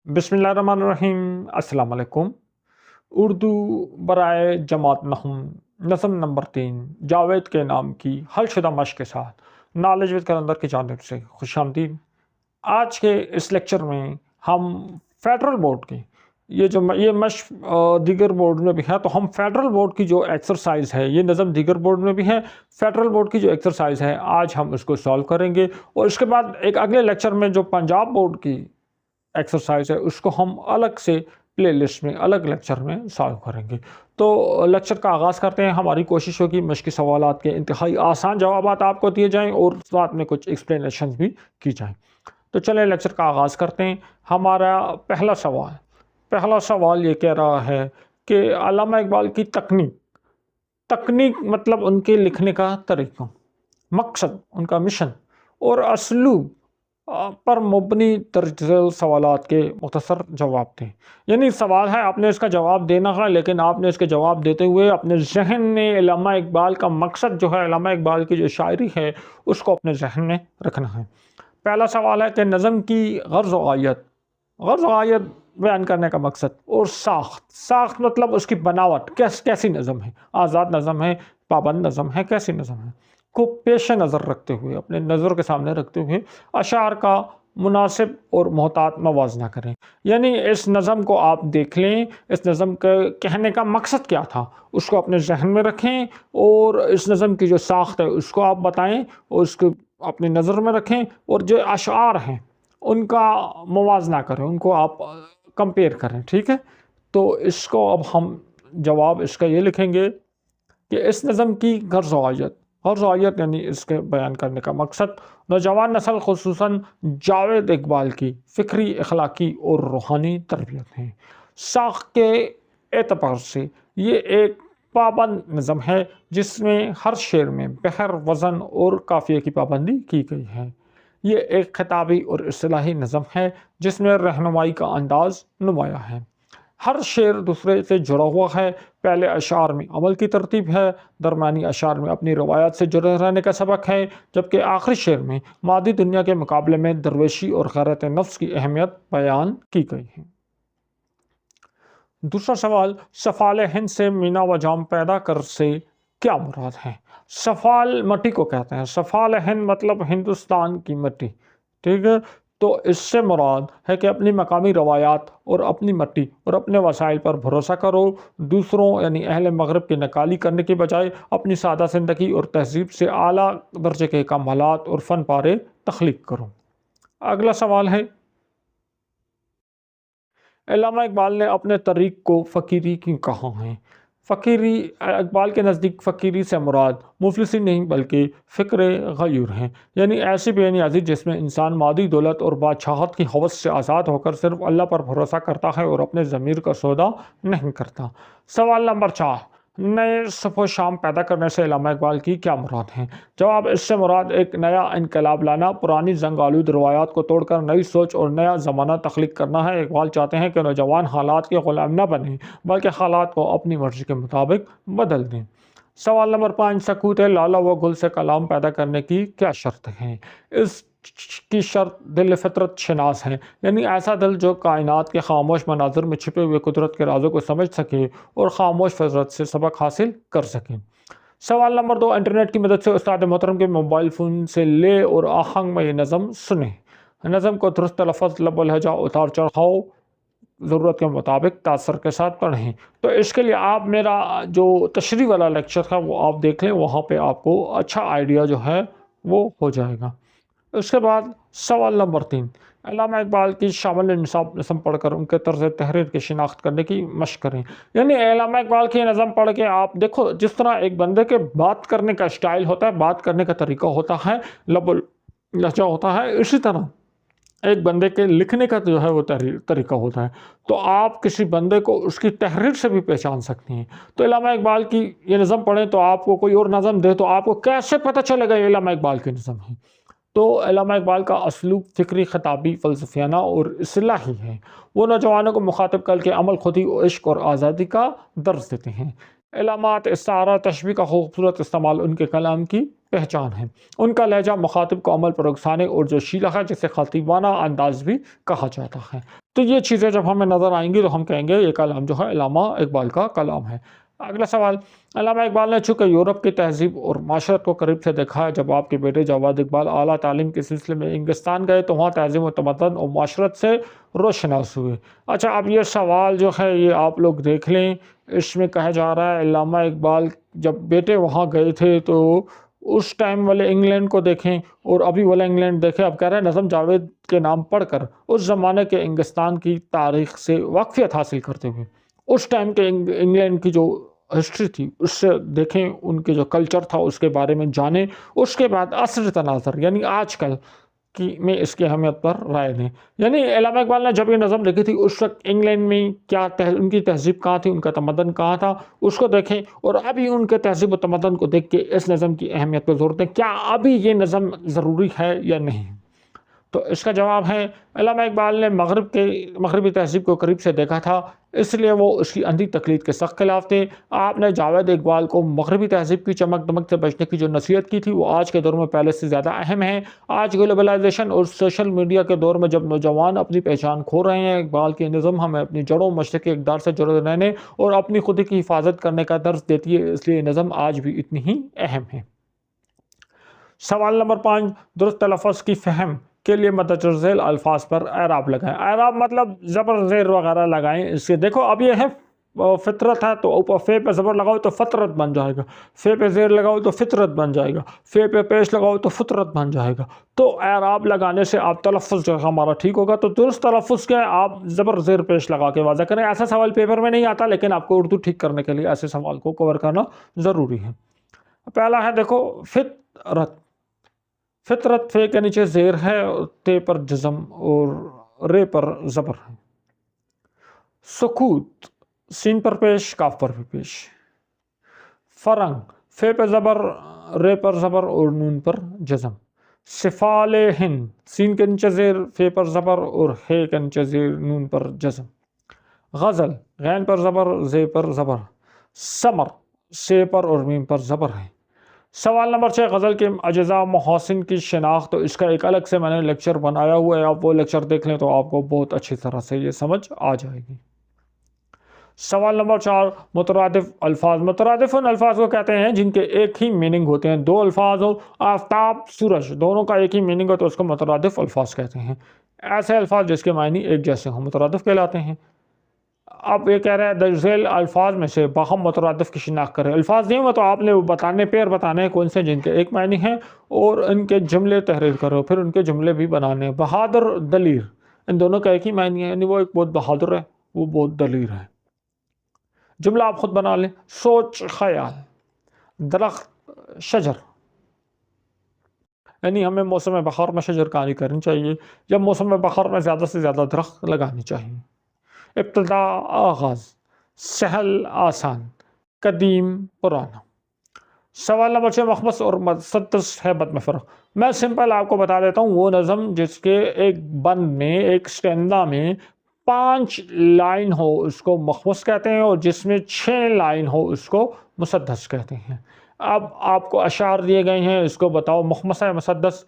बिस्मिल्लाहिर्रहमानिर्रहीम। अस्सलाम वालेकुम। उर्दू बराए जमात नहम नज़म नंबर 3 जावेद के नाम की हलशुदा मश्क के साथ नॉलेज विद कलंदर की जानिब से खुशामदीद। आज के इस लेक्चर में हम फेडरल बोर्ड की ये मश्क दीगर बोर्ड में भी है, तो हम फेडरल बोर्ड की जो एक्सरसाइज है, ये नज़म दीगर बोर्ड में भी है, फेडरल बोर्ड की जो एक्सरसाइज है आज हम उसको सॉल्व करेंगे। और इसके बाद एक अगले लेक्चर में जो पंजाब बोर्ड की एक्सरसाइज है उसको हम अलग से प्लेलिस्ट में अलग लेक्चर में सॉल्व करेंगे। तो लेक्चर का आगाज़ करते हैं। हमारी कोशिश होगी मश्की सवालात के इंतहाई आसान जवाबात आपको दिए जाएं और साथ में कुछ एक्सप्लेनेशन भी की जाएं। तो चलें लेक्चर का आगाज़ करते हैं। हमारा पहला सवाल ये कह रहा है कि अल्लामा इकबाल की तकनीक मतलब उनके लिखने का तरीका, मकसद, उनका मिशन और असलूब पर मुबनी तर्जुल सवालात के मुख्तसर जवाब दें। यानी सवाल है, आपने इसका जवाब देना है, लेकिन आपने इसके जवाब देते हुए अपने जहन में अल्लामा इकबाल का मकसद जो है, अल्लामा इकबाल की जो शायरी है उसको अपने जहन में रखना है। पहला सवाल है कि नज़म की गर्ज़ व आयत बयान करने का मकसद और साख्त मतलब उसकी बनावट, कैसी नज़म है, आज़ाद नज़म है, पाबंद नज़म है, कैसी नज़म है, को पेश नज़र रखते हुए, अपने नज़र के सामने रखते हुए अशार का मुनासिब और मोहतात मवाजना करें। यानी इस नज़म को आप देख लें, इस नज़म के कहने का मकसद क्या था उसको अपने जहन में रखें और इस नज़म की जो साख्त है उसको आप बताएं और उसको अपनी नज़र में रखें और जो अशार हैं उनका मवाजना करें, उनको आप कंपेयर करें। ठीक है, तो इसको अब हम जवाब इसका ये लिखेंगे कि इस नज़म की गर्ज़ व आयत यानी इसके बयान करने का मकसद नौजवान नस्ल खुसूसन जावेद इकबाल की फ़िक्री, अखलाकी और रूहानी तरबियत है। साख के एतबार से ये एक पाबंद नज़म है जिसमें हर शेर में बहर, वज़न और काफ़िये की पाबंदी की गई है। ये एक खिताबी और इस्तिलाही नज़म है जिसमें रहनुमाई का अंदाज़ नुमाया है। हर शेर दूसरे से जुड़ा हुआ है। पहले अशार में अमल की तरतीब है, दरमियानी अशार में अपनी रवायात से जुड़े रहने का सबक है, जबकि आखिरी शेर में मादी दुनिया के मुकाबले में दरवेशी और गैरत नफ्स की अहमियत बयान की गई है। दूसरा सवाल, सफ़ाल हिंद से मीना व जाम पैदा कर से क्या मुराद है? सफ़ाल मट्टी को कहते हैं। सफ़ाल हिंद मतलब हिंदुस्तान की मिट्टी। ठीक है, तो इससे मुराद है कि अपनी मकामी रवायात और अपनी मट्टी और अपने वसाइल पर भरोसा करो। दूसरों यानी अहले मगरब की नकाली करने के बजाय अपनी सादा ज़िंदगी और तहजीब से आला दर्जे के कमालात और फ़न पारे तख्लीक करो। अगला सवाल है, अल्लामा इकबाल ने अपने तरीक़ को फ़कीरी क्यों कहा है? फ़कीरी, इकबाल के नज़दीक फ़कीरी से मुराद मुफलिसी नहीं बल्कि फ़िक्र गयूर हैं, यानी ऐसी बेनियाज़ी जिसमें इंसान मादी दौलत और बादशाहत की हवस से आज़ाद होकर सिर्फ अल्लाह पर भरोसा करता है और अपने ज़मीर का सौदा नहीं करता। सवाल नंबर 4, नए सफ़ो शाम पैदा करने से अल्लामा इकबाल की क्या मुराद है? जवाब, इससे मुराद एक नया इनकलाब लाना, पुरानी जंग आलूद रवायात को तोड़कर नई सोच और नया ज़माना तख्लीक करना है। इकबाल चाहते हैं कि नौजवान हालात के ग़ुलाम न बने बल्कि हालात को अपनी मर्ज़ी के मुताबिक बदल दें। सवाल नंबर 5, सकूत लाला व गुल से कलाम पैदा करने की क्या शर्त है? इसकी शर्त दिल फितरत शनास है, यानी ऐसा दिल जो कायनात के खामोश मनाज़र में छिपे हुए कुदरत के राज़ों को समझ सके और ख़ामोश फितरत से सबक हासिल कर सके। सवाल नंबर 2, इंटरनेट की मदद से उस्ताद मोहतरम के मोबाइल फ़ोन से ले और आहंग में ये नज़म सुने। नज़म को दुरुस्त लफ़ज़, लब लहजा, उतार चढ़ाव ज़रूरत के मुताबिक तासर के साथ पढ़ें। तो इसके लिए आप मेरा जो तशरीह वाला लेक्चर है वो आप देख लें, वहाँ पे आपको अच्छा आइडिया जो है वो हो जाएगा। उसके बाद सवाल नंबर 3, अल्लामा इकबाल की शामिल इंसाफ नज़म पढ़कर उनके तर्ज़ तहरीर की शिनाख्त करने की मशक़ करें। यानी अल्लामा इकबाल की नज़म पढ़ के आप देखो, जिस तरह एक बंदे के बात करने का स्टाइल होता है, बात करने का तरीका होता है, लब लहजा होता है, इसी तरह एक बंदे के लिखने का जो है वो तरीका होता है। तो आप किसी बंदे को उसकी तहरीर से भी पहचान सकते हैं। तो अल्लामा इकबाल की ये नज़म पढ़ें तो आपको कोई और नज़म दे तो आपको कैसे पता चलेगा ये अल्लामा इकबाल की नज़म है? तो अल्लामा इकबाल का असलूब फ़िक्री, ख़ताबी, फ़लसफ़ियाना और इस्लाही है। वो नौजवानों को मुखातिब करके अमल, खुदी, इश्क और आज़ादी का दर्स देते हैं। इलामात, इस्तारा, तशबीह का खूबसूरत इस्तेमाल उनके कलाम की پہچان ہے۔ ان کا لہجہ مخاطب کو عمل پر اکسانے اور جوشیلا ہے، جسے خطیبانہ انداز بھی کہا جاتا ہے۔ تو یہ چیزیں جب ہمیں نظر آئیں گی تو ہم کہیں گے یہ کلام جو ہے علامہ اقبال کا کلام ہے۔ اگلا سوال، علامہ اقبال نے چونکہ یورپ کی تہذیب اور معاشرت کو قریب سے دیکھا ہے، جب آپ کے بیٹے جواد اقبال اعلیٰ تعلیم کے سلسلے میں انگلستان گئے تو وہاں تہذیب و تمدن اور معاشرت سے روشناس ہوئے۔ اچھا، اب یہ سوال جو ہے یہ آپ لوگ دیکھ لیں، اس میں کہا جا رہا ہے علامہ اقبال جب بیٹے وہاں گئے تھے تو اس ٹائم والے انگلینڈ کو دیکھیں اور ابھی والا انگلینڈ دیکھیں۔ اب کہہ رہے ہیں نظم جاوید کے نام پڑھ کر اس زمانے کے انگلستان کی تاریخ سے واقفیت حاصل کرتے ہوئے اس ٹائم کے انگلینڈ کی جو ہسٹری تھی اس سے دیکھیں، ان کے جو کلچر تھا اس کے بارے میں جانیں، اس کے بعد عصر تناظر یعنی آج کل کی میں اس کی اہمیت پر رائے دیں۔ یعنی علامہ اقبال نے جب یہ نظم لکھی تھی اس وقت انگلینڈ میں کیا ان کی تہذیب کہاں تھی، ان کا تمدن کہاں تھا، اس کو دیکھیں اور ابھی ان کے تہذیب و تمدن کو دیکھ کے اس نظم کی اہمیت پہ زور دیں، کیا ابھی یہ نظم ضروری ہے یا نہیں۔ تو اس کا جواب ہے علامہ اقبال نے مغربی تہذیب کو قریب سے دیکھا تھا، اس لیے وہ اس کی اندھی تقلید کے سخت خلاف تھے۔ آپ نے جاوید اقبال کو مغربی تہذیب کی چمک دمک سے بچنے کی جو نصیحت کی تھی وہ آج کے دور میں پہلے سے زیادہ اہم ہے۔ آج گلوبلائزیشن اور سوشل میڈیا کے دور میں جب نوجوان اپنی پہچان کھو رہے ہیں، اقبال کی نظم ہمیں اپنی جڑوں مشرقی اقدار سے جڑے رہنے اور اپنی خودی کی حفاظت کرنے کا درس دیتی ہے، اس لیے نظم آج بھی اتنی ہی اہم ہے۔ سوال نمبر 5، درست تلفظ کی فہم کے لیے مندرجہ ذیل الفاظ پر اعراب لگائیں۔ اعراب مطلب زبر زیر وغیرہ لگائیں۔ اس کے دیکھو اب یہ ہے فطرت ہے تو اوپر فے پہ زبر لگاؤ تو فطرت بن جائے گا، فے پہ زیر لگاؤ تو فطرت بن جائے گا، فے پہ پیش لگاؤ تو فطرت بن جائے گا۔ تو اعراب لگانے سے آپ تلفظ جو ہے ہمارا ٹھیک ہوگا۔ تو درست تلفظ کیا ہے؟ آپ زبر زیر پیش لگا کے واضح کریں۔ ایسا سوال پیپر میں نہیں آتا لیکن آپ کو اردو ٹھیک کرنے کے لیے ایسے سوال کو کور کرنا ضروری ہے۔ پہلا ہے دیکھو فطرت، فطرت فے کے نیچے زیر ہے، تے پر جزم اور رے پر زبر ہے۔ سکوت، سین پر پیش، کاف پر بھی پیش۔ فرنگ، فے پہ زبر، رے پر زبر اور نون پر جزم۔ سفالہن، سین کے نیچے زیر، فے پر زبر اور ہے کے نیچے زیر، نون پر جزم۔ غزل، غین پر زبر، زے پر زبر۔ سمر، سے پر اور میم پر زبر ہے۔ سوال نمبر 6، غزل کے اجزاء محاسن کی شناخت، تو اس کا ایک الگ سے میں نے لیکچر بنایا ہوا ہے، آپ وہ لیکچر دیکھ لیں تو آپ کو بہت اچھی طرح سے یہ سمجھ آ جائے گی۔ سوال نمبر 4، مترادف الفاظ۔ مترادف ان الفاظ کو کہتے ہیں جن کے ایک ہی میننگ ہوتے ہیں۔ دو الفاظ ہو، آفتاب، سورج، دونوں کا ایک ہی میننگ ہو تو اس کو مترادف الفاظ کہتے ہیں۔ ایسے الفاظ جس کے معنی ایک جیسے ہوں مترادف کہلاتے ہیں۔ اب یہ کہہ رہے ہیں ذیل الفاظ میں سے باہم مترادف کی شناخت کریں۔ الفاظ نہیں ہوا تو آپ نے پیر بتانے ہیں کون سے جن کے ایک معنی ہیں اور ان کے جملے تحریر کرو، پھر ان کے جملے بھی بنانے ہیں۔ بہادر، دلیر، ان دونوں کا ایک ہی معنی ہے، یعنی وہ ایک بہت بہادر ہے، وہ بہت دلیر ہے۔ جملہ آپ خود بنا لیں۔ سوچ، خیال، درخت، شجر، یعنی ہمیں موسم بہار میں شجر کاری کرنی چاہیے، جب موسم بہار میں زیادہ سے زیادہ درخت لگانی چاہیے۔ ابتدا، آغاز، سہل، آسان، قدیم، پرانا۔ سوال نمبر 6، مخمص اور مسدس ہیبت میں فرق۔ میں سمپل آپ کو بتا دیتا ہوں، وہ نظم جس کے ایک بند میں، ایک سٹینڈا میں 5 لائن ہو اس کو مخمص کہتے ہیں، اور جس میں 6 لائن ہو اس کو مسدس کہتے ہیں۔ اب آپ کو اشعار دیے گئے ہیں، اس کو بتاؤ مخمص ہے مسدس۔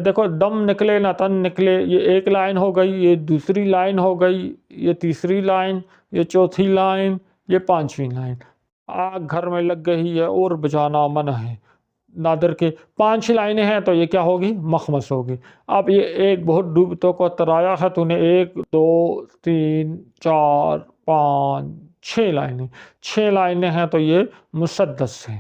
دیکھو، دم نکلے نہ تن نکلے، یہ ایک لائن ہو گئی، یہ دوسری لائن ہو گئی، یہ تیسری لائن، یہ چوتھی لائن، یہ 5ویں لائن۔ آگ گھر میں لگ گئی ہے اور بجانا منع ہے، نادر کے 5 لائنیں ہیں تو یہ کیا ہوگی؟ مخمص ہوگی۔ اب یہ ایک بہت ڈوبتوں کو ترایا ہے تو نے 1 2 3 4 5 6 لائنیں، 6 لائنیں ہیں تو یہ مسدس ہے۔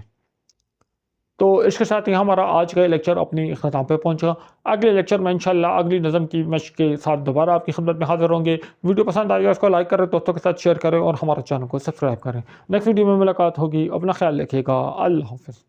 تو اس کے ساتھ ہی ہمارا آج کا لیکچر اپنی اختتام پہ پہنچا۔ اگلے لیکچر میں انشاءاللہ اگلی نظم کی مشق کے ساتھ دوبارہ آپ کی خدمت میں حاضر ہوں گے۔ ویڈیو پسند آئی اس کو لائک کریں، دوستوں کے ساتھ شیئر کریں اور ہمارا چینل کو سبسکرائب کریں۔ نیکسٹ ویڈیو میں ملاقات ہوگی، اپنا خیال رکھیے گا، اللہ حافظ۔